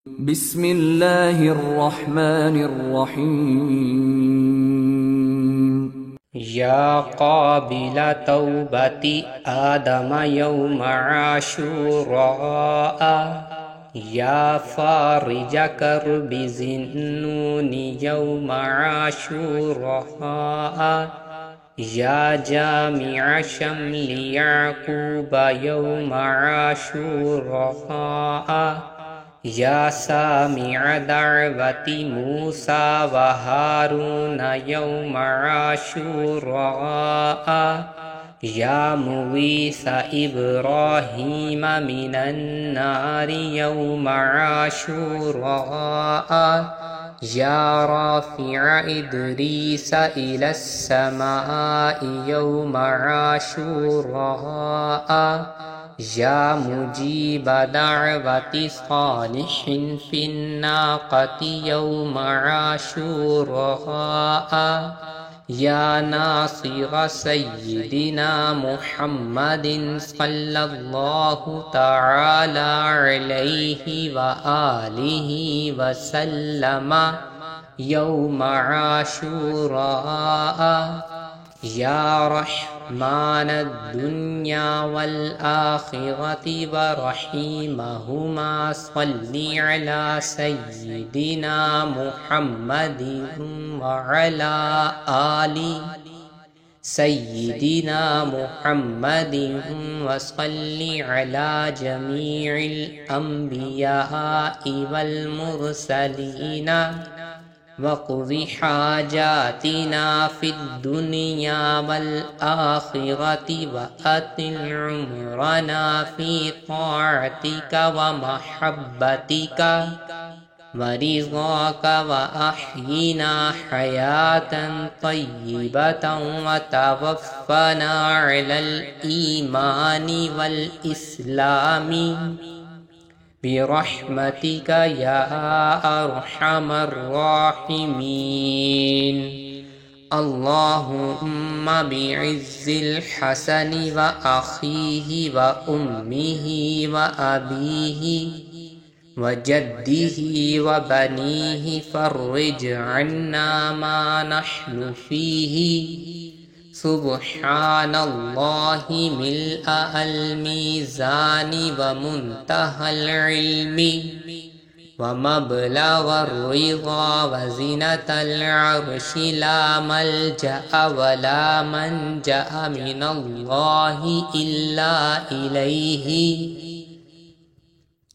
بسم اللہ الرحمن الرحیم یا قابل توبت آدم یوم عاشوراء یا فارج کرب ذی یوم عاشوراء یا جامع شمل یعقوب یوم عاشوراء یا سامع دعوت موسیٰ و ہارون یوم عاشوراء یا مویس ابراہیم من النار یوم عاشوراء یا رافع ادریس الی السماء یوم عاشوراء یا مجیب دعوت صالح فی الناقة یوم عاشوراء یا ناصر سیدنا محمد صلی اللہ تعالی علیہ وآلہ وسلم یوم عاشوراء یا رحمن الدنیا والآخرة ورحیمہما صلی علی سیدنا محمد وعلی آل سیدنا محمد وصلی علی جمیع الانبیاء والمرسلین وقض حاجاتنا فی الدنیا والآخرة وأطل عمرنا فی طاعتك ومحبتك ورضاك وأحينا حياة طيبة وتوفنا على الإيمان والإسلام برحمتك يا أرحم الراحمين اللهم بعز الحسن وأخيه وأمه وأبيه وجده وبنيه فرج عنا ما نحن فيه سبحان اللہ ملء الميزان ومنتهى العلم ومبلغ الرضا وزنة العرش لا ملجأ ولا منجأ من الله إلا إليه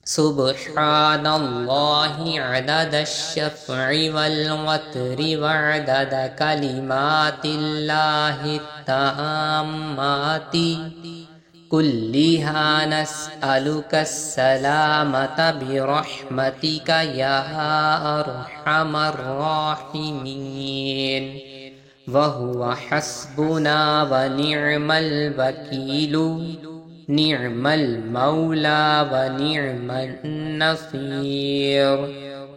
سبحان اللہ عدد الشفع والوتر وعدد کلمات اللہ التامات كلها نسألك السلامة برحمتك يا أرحم الراحمين وهو حسبنا ونعم الوكيل نعم المولى ونعم النصير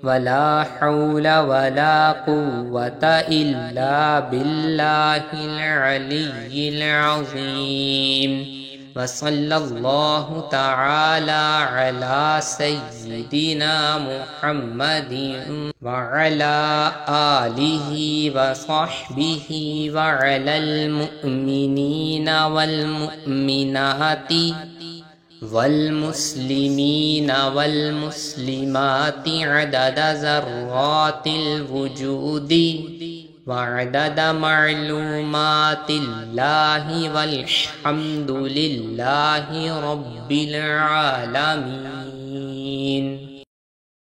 ولا حول ولا قوة إلا بالله العلي العظيم وصلى الله تعالى على سيدنا محمد وعلى آله وصحبه وعلى المؤمنين والمؤمنات والمسلمين والمسلمات عدد ذرات الوجود وعدد معلومات الله والحمد لله رب العالمين.